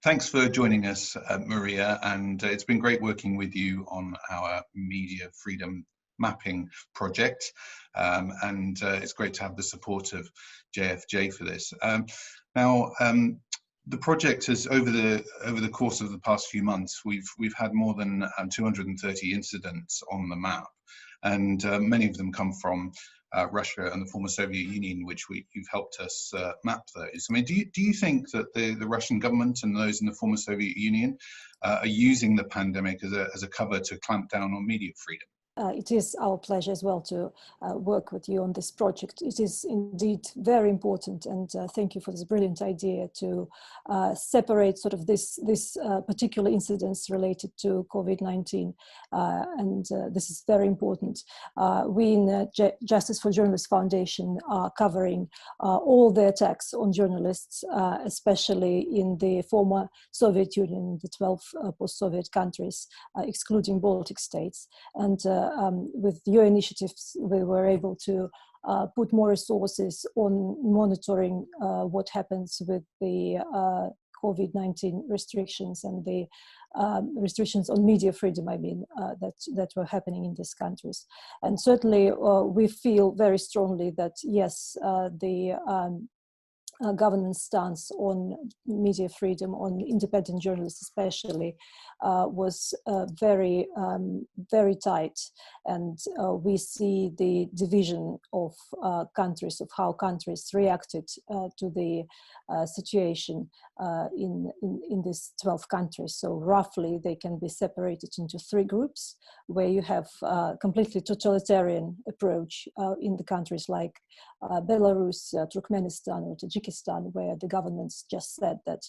Thanks for joining us, Maria, and it's been great working with you on our media freedom mapping project, and it's great to have the support of JFJ for this. The project has, over the course of the past few months, we've had more than 230 incidents on the map, and many of them come from Russia and the former Soviet Union, which you've helped us map those. I mean, do you think that the Russian government and those in the former Soviet Union are using the pandemic as a cover to clamp down on media freedom? It is our pleasure as well to work with you on this project. It is indeed very important, and thank you for this brilliant idea to separate sort of this particular incidents related to COVID-19, and this is very important. We in Justice for Journalists Foundation are covering all the attacks on journalists, especially in the former Soviet Union, the 12 post-Soviet countries, excluding Baltic states, and with your initiatives, we were able to put more resources on monitoring what happens with the COVID-19 restrictions and the restrictions on media freedom, I mean, that were happening in these countries. And certainly we feel very strongly that, yes, the government's stance on media freedom, on independent journalists especially, was very, very tight. And we see the division of countries, of how countries reacted to the situation in these 12 countries. So roughly they can be separated into 3 groups, where you have a completely totalitarian approach in the countries like Belarus, Turkmenistan, or Tajikistan, where the governments just said that,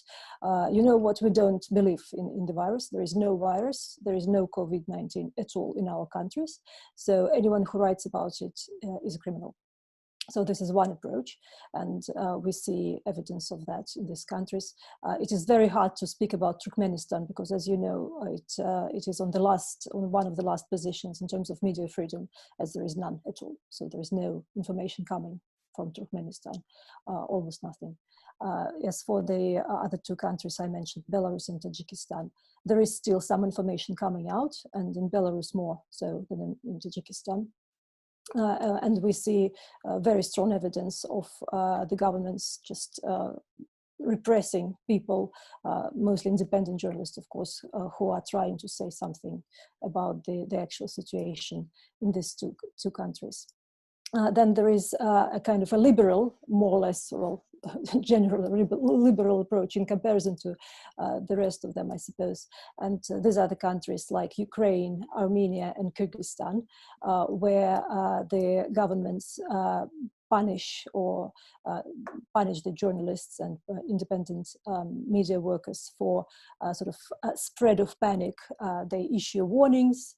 you know what, we don't believe in the virus. There is no virus. There is no COVID-19 at all in our countries. So anyone who writes about it is a criminal. So this is one approach, and we see evidence of that in these countries. It is very hard to speak about Turkmenistan because, as you know, it is on one of the last positions in terms of media freedom, as there is none at all. So there is no information coming from Turkmenistan, almost nothing. As for the other 2 countries I mentioned, Belarus and Tajikistan, there is still some information coming out, and in Belarus more so than in Tajikistan. And we see very strong evidence of the governments just repressing people, mostly independent journalists, of course, who are trying to say something about the actual situation in these two countries. Then there is a kind of a liberal, more or less, well, general liberal approach in comparison to the rest of them, I suppose. And these are the countries like Ukraine, Armenia, and Kyrgyzstan, where the governments punish the journalists and independent media workers for sort of spread of panic. They issue warnings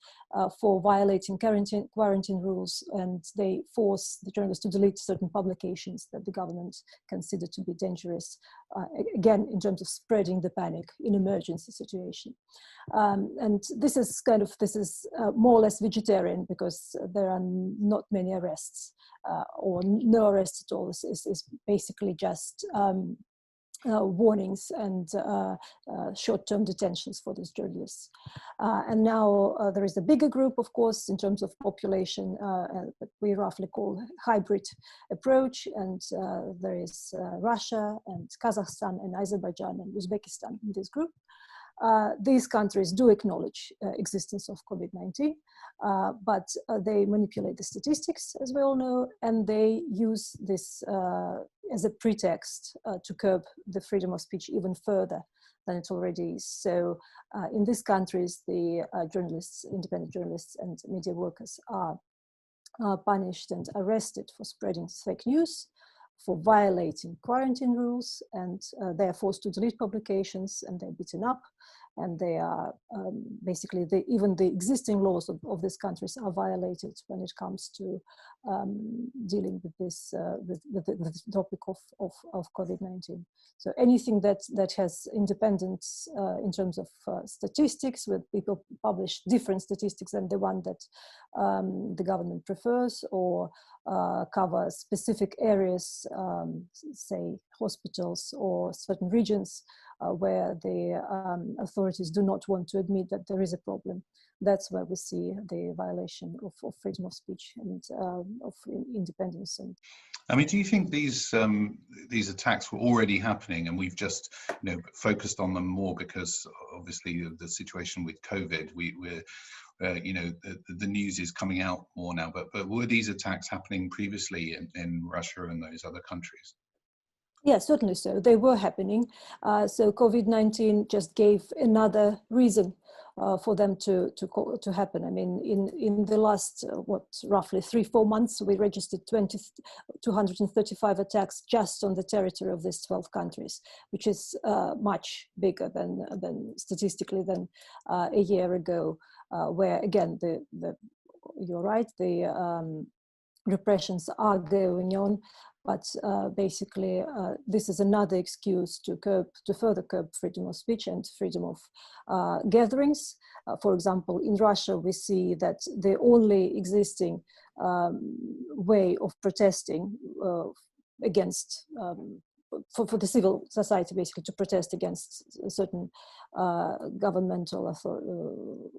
for violating quarantine rules, and they force the journalists to delete certain publications that the government consider to be dangerous, again, in terms of spreading the panic in emergency situation. And this is more or less vegetarian, because there are not many arrests, or no arrests at all. Is basically just warnings and short-term detentions for these journalists. And now there is a bigger group, of course, in terms of population, that we roughly call hybrid approach. And there is Russia and Kazakhstan and Azerbaijan and Uzbekistan in this group. These countries do acknowledge existence of COVID-19, but they manipulate the statistics, as we all know, and they use this as a pretext to curb the freedom of speech even further than it already is. So in these countries, the journalists, independent journalists and media workers are punished and arrested for spreading fake news, for violating quarantine rules, and they are forced to delete publications, and they're beaten up, and they are basically, even the existing laws of these countries are violated when it comes to dealing with this, with the topic of COVID-19. So anything that has independence in terms of statistics, where people publish different statistics than the one that the government prefers, or cover specific areas, say hospitals or certain regions where the authorities do not want to admit that there is a problem. That's where we see the violation of freedom of speech and of independence. And I mean, do you think these attacks were already happening, and we've just, focused on them more because obviously of the situation with COVID? We're the news is coming out more now. But were these attacks happening previously in Russia and those other countries? Yes, certainly so. They were happening. So COVID-19 just gave another reason for them to happen. I mean, in the last, roughly 3-4 months, we registered 235 attacks just on the territory of these 12 countries, which is much bigger than statistically than a year ago, where again, you're right, the repressions are going on. But basically, this is another excuse to further curb freedom of speech and freedom of gatherings. For example, in Russia, we see that the only existing way of protesting against, for the civil society, basically, to protest against certain governmental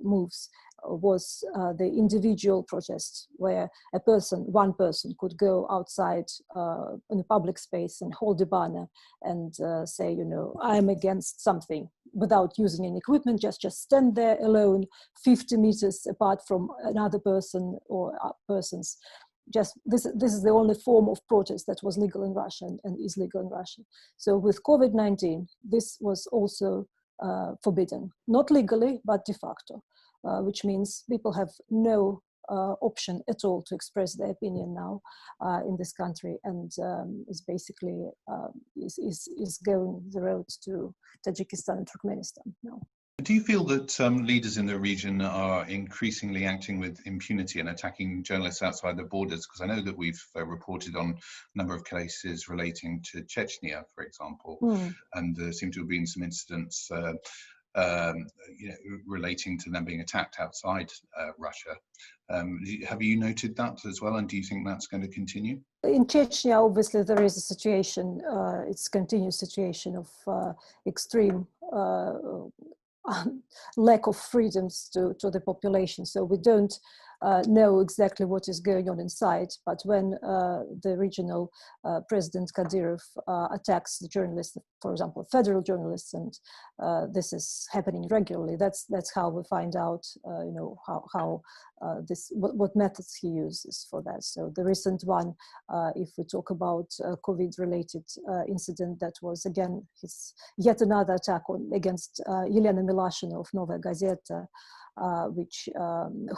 moves was the individual protest, where one person could go outside in a public space and hold a banner and say, I'm against something, without using any equipment, just stand there alone, 50 meters apart from another person or persons. Just this is the only form of protest that was legal in Russia and is legal in Russia. So with COVID-19, this was also forbidden, not legally, but de facto, which means people have no option at all to express their opinion now in this country, and is basically is going the road to Tajikistan and Turkmenistan now. Do you feel that leaders in the region are increasingly acting with impunity and attacking journalists outside their borders? Because I know that we've reported on a number of cases relating to Chechnya, for example, and there seem to have been some incidents relating to them being attacked outside Russia. Have you noted that as well, and do you think that's going to continue? In Chechnya, obviously, there is a situation, it's a continuous situation of extreme lack of freedoms to the population. So we don't know exactly what is going on inside, but when the regional President Kadyrov attacks the journalists, for example, federal journalists, and this is happening regularly, that's how we find out, what methods he uses for that. So the recent one, if we talk about COVID-related incident, that was again yet another attack against Yelena Milashina of Novaya Gazeta,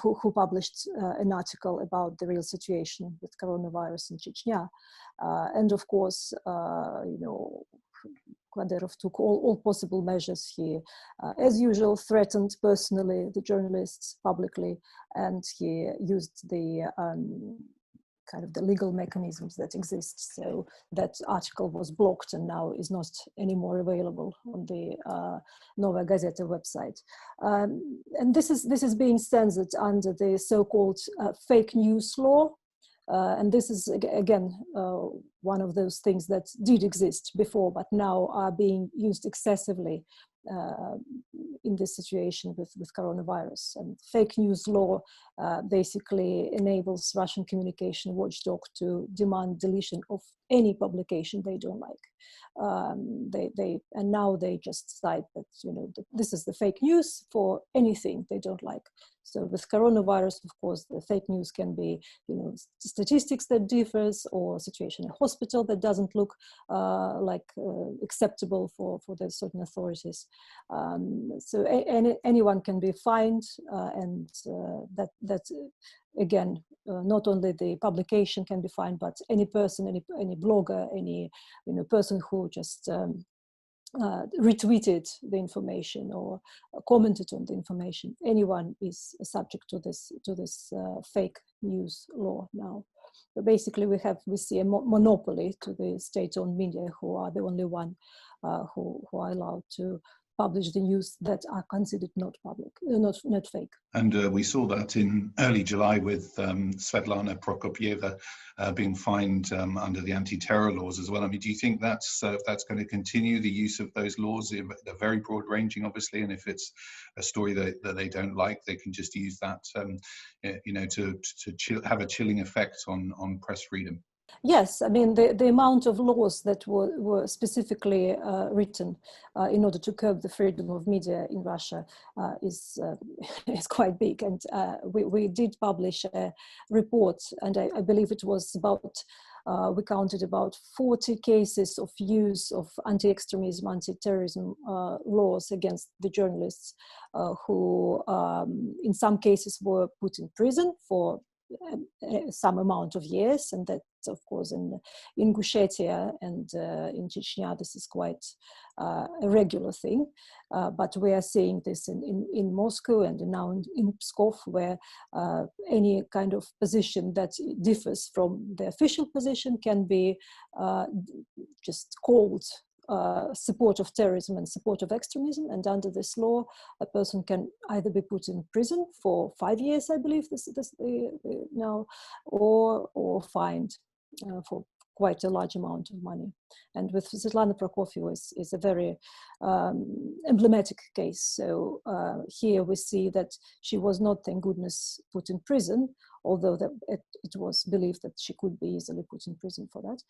who published an article about the real situation with coronavirus in Chechnya, and of course, Kadyrov took all possible measures. He, as usual, threatened personally the journalists publicly, and he used the kind of the legal mechanisms that exist. So that article was blocked and now is not anymore available on the Novaya Gazeta website. And this is being censored under the so-called fake news law. And this is, again, one of those things that did exist before, but now are being used excessively in this situation with coronavirus. And fake news law basically enables Russian communication watchdog to demand deletion of any publication they don't like. And now they just cite that this is the fake news for anything they don't like. So with coronavirus, of course, the fake news can be statistics that differs, or situation in a hospital that doesn't look acceptable for the certain authorities. So anyone can be fined, and that again, not only the publication can be fined, but any person, any blogger, any person who just retweeted the information or commented on the information, anyone is subject to this fake news law now. But basically, we see a monopoly to the state-owned media, who are the only one who are allowed to publish the news that are considered not public, not fake. And we saw that in early July with Svetlana Prokopieva being fined under the anti-terror laws as well. I mean, do you think that's going to continue, the use of those laws? They're very broad-ranging, obviously, and if it's a story that they don't like, they can just use that, to have a chilling effect on press freedom. Yes, I mean, the amount of laws that were specifically written in order to curb the freedom of media in Russia is quite big. And we did publish a report, and I believe it was about, we counted about 40 cases of use of anti-extremism, anti-terrorism laws against the journalists who in some cases were put in prison for some amount of years, and that, of course, in Ingushetia and in Chechnya, this is quite a regular thing. But we are seeing this in Moscow and now in Pskov, where any kind of position that differs from the official position can be just called support of terrorism and support of extremism, and under this law, a person can either be put in prison for 5 years, I believe now, or fined for quite a large amount of money. And with Svetlana Prokofieva is a very emblematic case. So here we see that she was not, thank goodness, put in prison, although it was believed that she could be easily put in prison for that.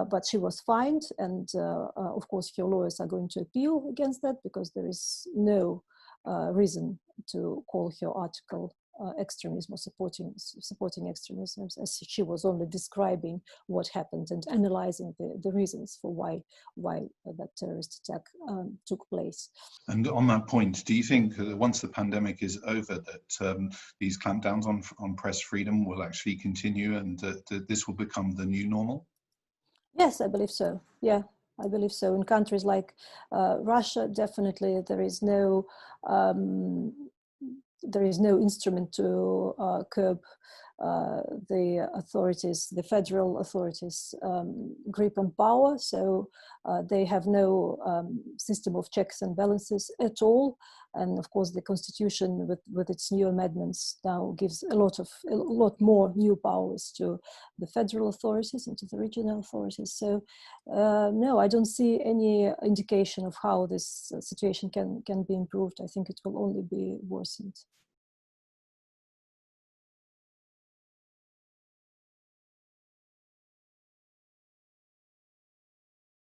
But she was fined, and of course her lawyers are going to appeal against that, because there is no reason to call her article extremism or supporting extremism, as she was only describing what happened and analyzing the reasons for why that terrorist attack took place. And on that point, do you think once the pandemic is over, that these clampdowns on press freedom will actually continue, and that this will become the new normal? Yes, I believe so. Yeah, I believe so. In countries like Russia, definitely there is no instrument to curb the authorities, the federal authorities' grip on power. So they have no system of checks and balances at all. And of course, the constitution, with its new amendments, now gives a lot more new powers to the federal authorities and to the regional authorities. So no, I don't see any indication of how this situation can be improved. I think it will only be worsened.